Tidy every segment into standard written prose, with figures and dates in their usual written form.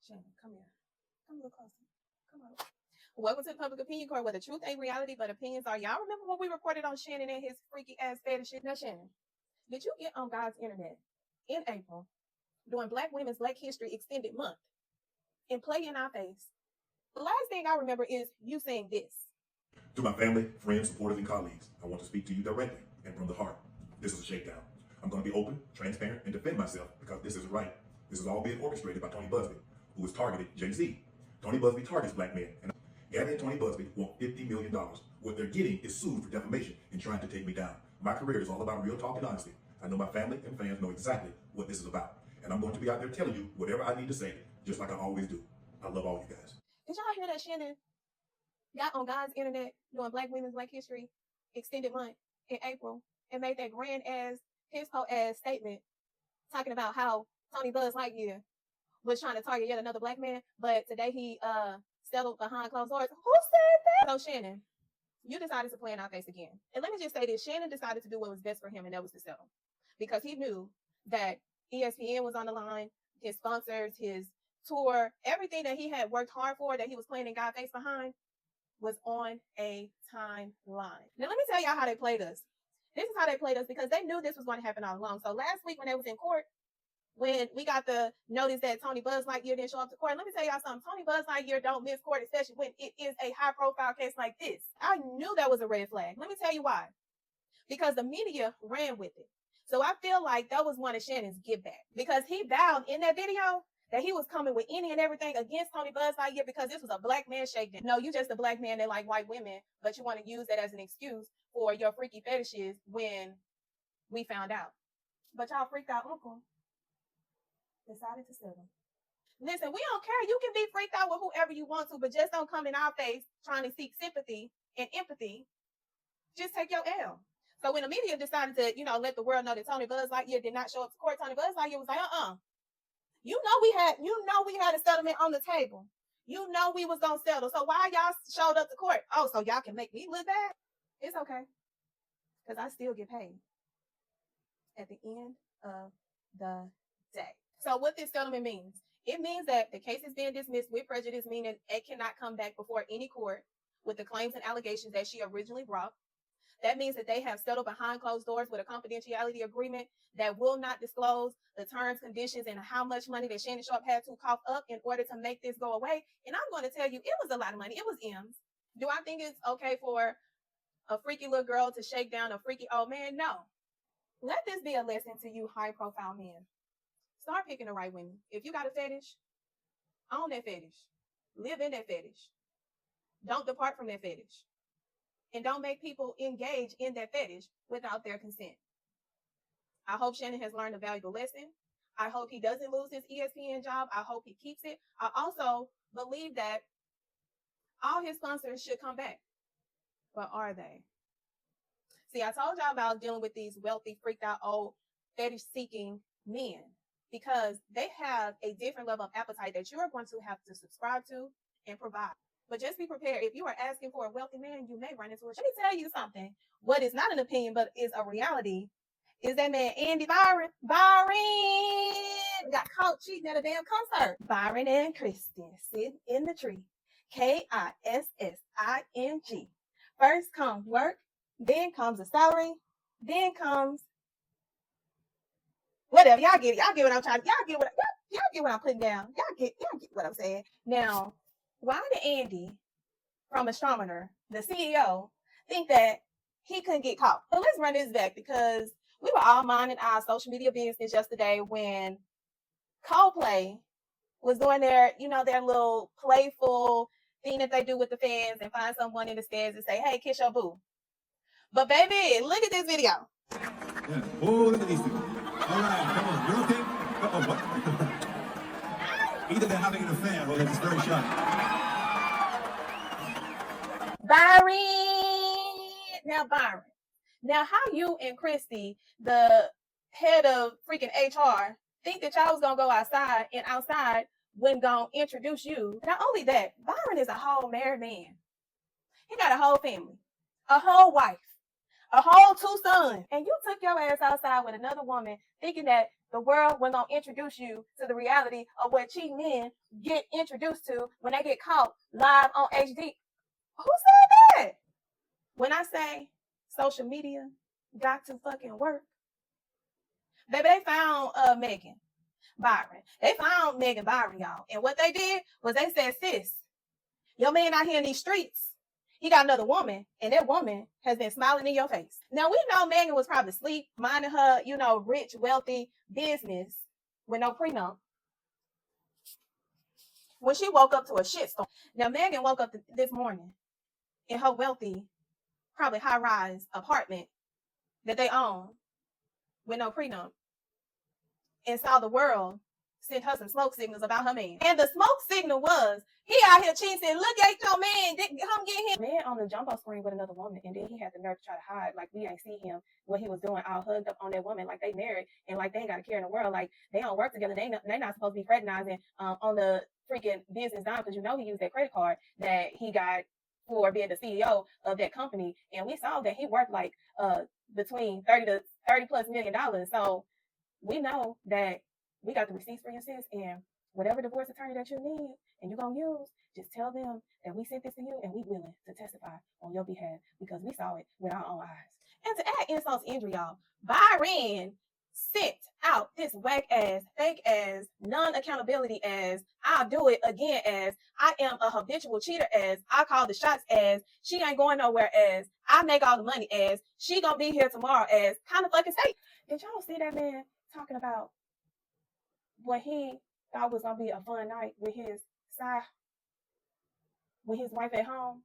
Shannon, come here. Come a little closer. Come on. Welcome to the Public Opinion Court, where the truth ain't reality, but opinions are. Y'all remember when we reported on Shannon and his freaky ass fetishes? Now, Shannon, did you get on God's internet in April during Black Women's Black History Extended Month and play in our face? The last thing I remember is you saying this. To my family, friends, supporters, and colleagues, I want to speak to you directly and from the heart. This is a shakedown. I'm going to be open, transparent, and defend myself because this is right. This is all being orchestrated by Tony Busby, who has targeted Jay-Z. Tony Busby targets Black men. And Gabby and Tony Busby want $50 million. What they're getting is sued for defamation and trying to take me down. My career is all about real talk and honesty. I know my family and fans know exactly what this is about. And I'm going to be out there telling you whatever I need to say, just like I always do. I love all you guys. Did y'all hear that Shannon got on God's internet during Black Women's Black History Extended Month in April and made that grand ass, his whole ass statement talking about how Tony Buzz Lightyear was trying to target yet another Black man, but today he settled behind closed doors. Who said that? So Shannon, you decided to play in our face again. And let me just say this, Shannon decided to do what was best for him, and that was to settle. Because he knew that ESPN was on the line, his sponsors, his tour, everything that he had worked hard for, that he was playing in God's face behind, was on a timeline. Now, let me tell y'all how they played us. This is how they played us because they knew this was going to happen all along. So last week when they was in court, when we got the notice that Tony Buzz Lightyear didn't show up to court, let me tell y'all something. Tony Buzz Lightyear don't miss court, especially when it is a high-profile case like this. I knew that was a red flag. Let me tell you why. Because the media ran with it. So I feel like that was one of Shannon's give back. Because he vowed in that video that he was coming with any and everything against Tony Buzz Lightyear because this was a Black man shakedown. No, you just a Black man that like white women, but you want to use that as an excuse for your freaky fetishes when we found out. But y'all freaked out uncle decided to settle. Listen, we don't care. You can be freaked out with whoever you want to, but just don't come in our face trying to seek sympathy and empathy. Just take your L. So when the media decided to, let the world know that Tony Buzz Lightyear did not show up to court, Tony Buzz Lightyear was like, You know we had a settlement on the table. You know we was gonna settle. So why y'all showed up to court? Oh, so y'all can make me look bad? It's okay. Because I still get paid at the end of the day. So what this settlement means, it means that the case is being dismissed with prejudice, meaning it cannot come back before any court with the claims and allegations that she originally brought. That means that they have settled behind closed doors with a confidentiality agreement that will not disclose the terms, conditions, and how much money that Shannon Sharp had to cough up in order to make this go away. And I'm going to tell you, it was a lot of money. It was M's. Do I think it's okay for a freaky little girl to shake down a freaky old man? No. Let this be a lesson to you high-profile men. Start picking the right women. If you got a fetish, own that fetish. Live in that fetish. Don't depart from that fetish. And don't make people engage in that fetish without their consent. I hope Shannon has learned a valuable lesson. I hope he doesn't lose his ESPN job. I hope he keeps it. I also believe that all his sponsors should come back. But are they? See, I told y'all about dealing with these wealthy, freaked out, old, fetish-seeking men because they have a different level of appetite that you are going to have to subscribe to and provide. But just be prepared. If you are asking for a wealthy man, you may run into it. Let me tell you something. What is not an opinion, but is a reality, is that man, Andy Byron. Byron got caught cheating at a damn concert. Byron and Kristen sitting in the tree. Kissing. First comes work, then comes the salary, then comes whatever. Y'all get it. Y'all get what I'm trying to. Y'all get what I'm putting down. Y'all get what I'm saying. Now, why did Andy from Astronomer, the CEO, think that he couldn't get caught? So let's run this back because we were all minding our social media business yesterday when Coldplay was doing their little playful thing that they do with the fans and find someone in the stands and say, hey, kiss your boo. But baby, look at this video. Yeah. Oh, look at these two. All right, come on. You're okay? Uh-oh, what? Either they're having an affair or they're just very shy. Byron. Now, how you and Christy, the head of freaking HR, think that y'all was going to go outside and outside when going to introduce you? Not only that, Byron is a whole married man. He got a whole family, a whole wife, a whole 2 sons. And you took your ass outside with another woman thinking that the world wasn't going to introduce you to the reality of what cheating men get introduced to when they get caught live on HD. Who said that? When I say social media got to fucking work, baby, they found Megan Byron. They found Megan Byron, y'all. And what they did was they said, sis, your man out here in these streets, he got another woman, and that woman has been smiling in your face. Now, we know Megan was probably asleep, minding her, rich, wealthy business with no prenup when she woke up to a shitstorm. Now, Megan woke up this morning in her wealthy, probably high-rise apartment that they own with no prenup and saw the world sent her some smoke signals about her man. And the smoke signal was, he out here cheating, said, look at your man, come get him. Man on the jumbo screen with another woman, and then he had the nerve to try to hide, like we ain't see him, what he was doing, all hugged up on that woman, like they married, and like they ain't got a care in the world, like they don't work together, they not supposed to be fraternizing on the freaking business dime, because he used that credit card that he got for being the CEO of that company, and we saw that he worked like between $30 plus million. So we know that we got the receipts for your sis, and whatever divorce attorney that you need and you're going to use, just tell them that we sent this to you and we willing to testify on your behalf because we saw it with our own eyes. And to add insult to injury, y'all, Byron sent out this whack ass, fake ass, non-accountability as, I'll do it again as, I am a habitual cheater as, I call the shots as, she ain't going nowhere as, I make all the money as, she gonna be here tomorrow as, kind of fucking state. Did y'all see that man talking about what he thought was gonna be a fun night with his wife at home,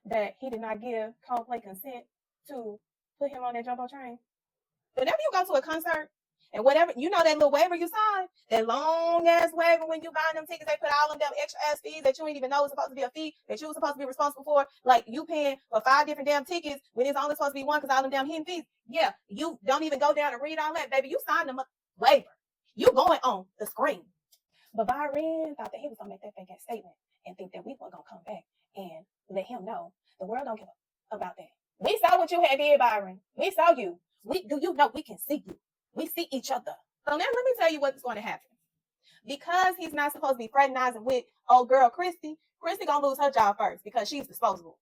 that he did not give Coldplay consent to put him on that jumbo train? Whenever you go to a concert and whatever, that little waiver you signed, that long ass waiver when you buy them tickets, they put all them extra ass fees that you ain't even know was supposed to be a fee that you were supposed to be responsible for. Like you paying for 5 different damn tickets when it's only supposed to be one because all them damn hidden fees. Yeah, you don't even go down and read all that, baby. You signed them waiver. You going on the screen. But Byron thought that he was gonna make that fake ass statement and think that we were gonna come back and let him know the world don't give a about that. We saw what you had did, Byron. We saw you. Do you know we can see you? We see each other. So now let me tell you what's going to happen. Because he's not supposed to be fraternizing with old girl Christy gonna lose her job first because she's disposable.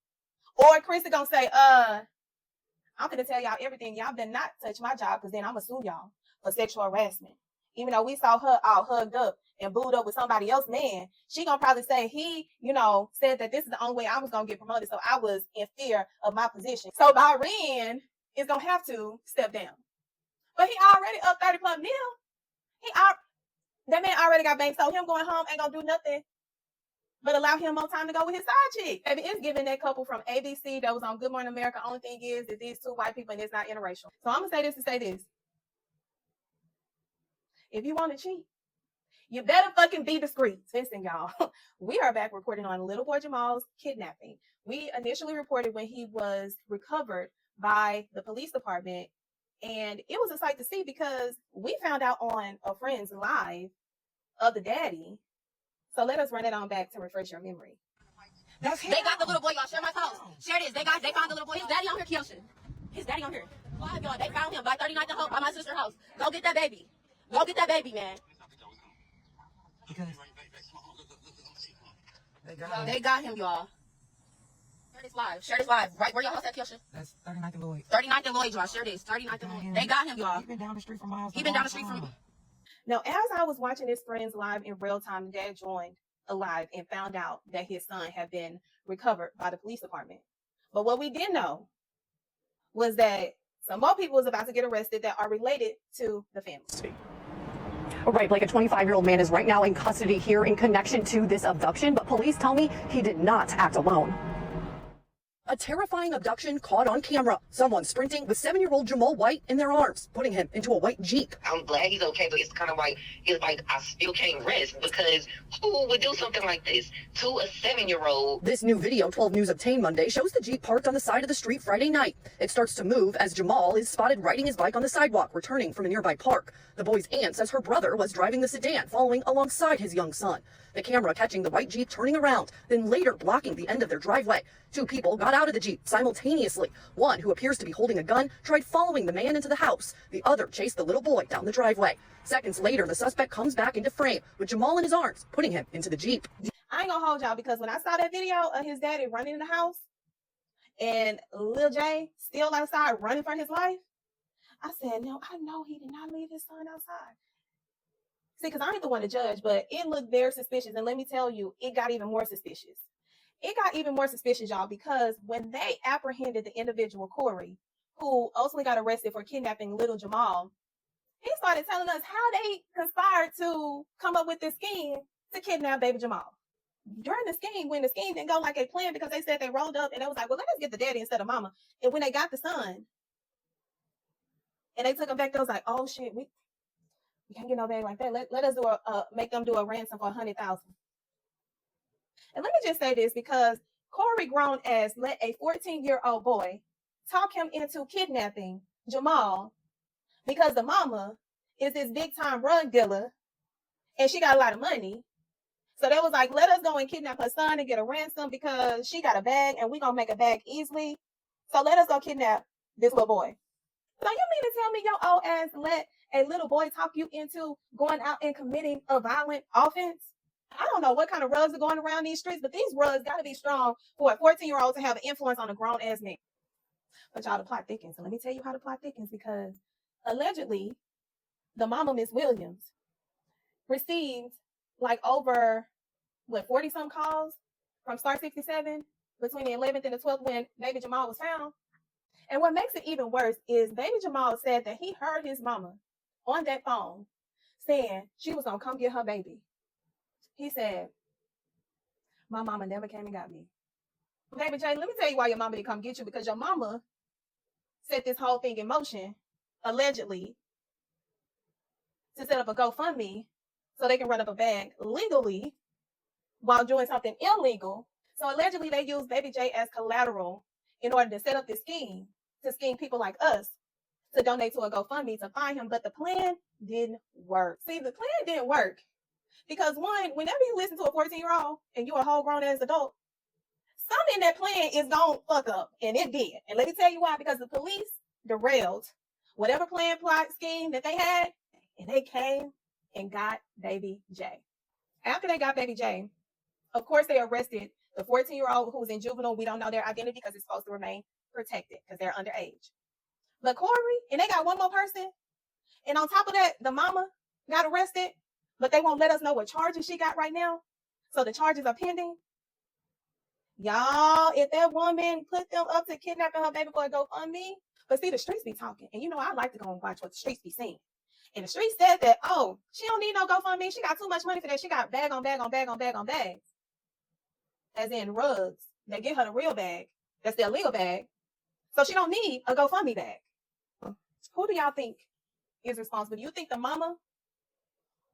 Or Christy gonna say, I'm gonna tell y'all everything. Y'all better not touch my job because then I'm gonna sue y'all for sexual harassment. Even though we saw her all hugged up and booed up with somebody else's man, she gonna probably say he, said that this is the only way I was gonna get promoted, so I was in fear of my position. So Byron is gonna have to step down. But he already up 30 plus mil. That man already got banked, so him going home ain't gonna do nothing but allow him more time to go with his side chick. Baby, it's giving that couple from ABC that was on Good Morning America. Only thing is that these two white people and it's not interracial. So I'm gonna say this to say this. If you want to cheat, you better fucking be discreet. Listen, y'all, we are back reporting on little boy Jamal's kidnapping. We initially reported when he was recovered by the police department, and it was a sight to see because we found out on a friend's live of the daddy. So let us run it on back to refresh your memory. They got the little boy, y'all. Share my post. Share this. They found the little boy. His daddy on here, Kiosha. His daddy on here. Live, y'all. They found him by 39th and Hope by my sister's house. Go get that baby. Go get that baby, man. Because they got him, y'all. Share this live. Share this live. Right where your house at, Kiosha? that's 39th and Lloyd. 39th and Lloyd, y'all. Share this. 39th and Lloyd. They got him, y'all. He's been down the street from my house. He been down the street from me. Now, as I was watching his friends live in real time, dad joined alive and found out that his son had been recovered by the police department. But what we didn't know was that some more people was about to get arrested that are related to the family. Right, Blake, a 25-year-old man is right now in custody here in connection to this abduction, but police tell me he did not act alone. A terrifying abduction caught on camera. Someone sprinting with 7-year-old Jamal White in their arms, putting him into a white Jeep. I'm glad he's okay, but it's kind of like, I still can't rest because who would do something like this to a 7-year-old? This new video 12 News obtained Monday shows the Jeep parked on the side of the street Friday night. It starts to move as Jamal is spotted riding his bike on the sidewalk, returning from a nearby park. The boy's aunt says her brother was driving the sedan, following alongside his young son. the camera catching the white Jeep turning around, then later blocking the end of their driveway. Two people got out of the Jeep simultaneously. One, who appears to be holding a gun, tried following the man into the house. The other chased the little boy down the driveway. Seconds later, the suspect comes back into frame with Jamal in his arms, putting him into the Jeep. I ain't gonna hold y'all, because when I saw that video of his daddy running in the house and Lil J still outside running for his life, I said, no, I know he did not leave his son outside. See, because I ain't the one to judge, but it looked very suspicious. And let me tell you, it got even more suspicious. It got even more suspicious, y'all, because when they apprehended the individual, Corey, who ultimately got arrested for kidnapping little Jamal, he started telling us how they conspired to come up with this scheme to kidnap baby Jamal. During the scheme, when the scheme didn't go like they planned, because they said they rolled up and they was like, well, let us get the daddy instead of mama. And when they got the son and they took him back, they was like, oh shit, we can't get no bag like that. Let us do make them do a ransom for $100,000. And let me just say this, because Corey grown ass let a 14-year-old boy talk him into kidnapping Jamal because the mama is this big time drug dealer and she got a lot of money. So they was like, let us go and kidnap her son and get a ransom because she got a bag and we gonna make a bag easily. So let us go kidnap this little boy. So you mean to tell me your old ass let a little boy talk you into going out and committing a violent offense? I don't know what kind of rugs are going around these streets, but these rugs got to be strong for a 14-year-old to have an influence on a grown-ass nigga. But y'all, the plot thickens. So let me tell you how the plot thickens, because allegedly, the mama, Miss Williams, received like over, 40-some calls from Star 67 between the 11th and the 12th when baby Jamal was found. And what makes it even worse is baby Jamal said that he heard his mama on that phone saying she was going to come get her baby. He said, my mama never came and got me. Baby Jay, let me tell you why your mama didn't come get you, because your mama set this whole thing in motion, allegedly, to set up a GoFundMe so they can run up a bag legally while doing something illegal. So allegedly they used Baby J as collateral in order to set up this scheme, to scheme people like us to donate to a GoFundMe to find him. But the plan didn't work. See, the plan didn't work because, one, whenever you listen to a 14-year-old and you're a whole grown ass adult, something in that plan is gonna fuck up, and it did. And let me tell you why, because the police derailed whatever plan, plot, scheme that they had, and they came and got Baby J. After they got Baby J, of course, they arrested the 14-year-old who was in juvenile. We don't know their identity because it's supposed to remain protected because they're underage. But Corey, and they got one more person. And on top of that, the mama got arrested, but they won't let us know what charges she got right now. So the charges are pending. Y'all, if that woman put them up to kidnapping her baby boy, GoFundMe. But see, the streets be talking. And you know, I like to go and watch what the streets be saying. And the streets said that, oh, she don't need no GoFundMe. She got too much money for that. She got bag on bag on bag on bag on bags. As in rugs. They get her the real bag. That's the illegal bag. So she don't need a GoFundMe bag. Who do y'all think is responsible? Do you think the mama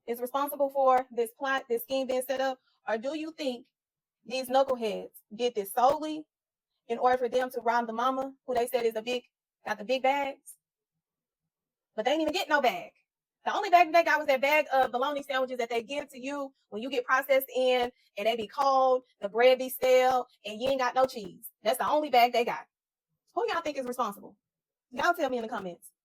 is responsible for this plot, this scheme being set up? Or do you think these knuckleheads did this solely in order for them to rob the mama, who they said got the big bags? But they didn't even get no bag. The only bag they got was that bag of bologna sandwiches that they give to you when you get processed in, and they be cold, the bread be stale, and you ain't got no cheese. That's the only bag they got. Who y'all think is responsible? Y'all tell me in the comments.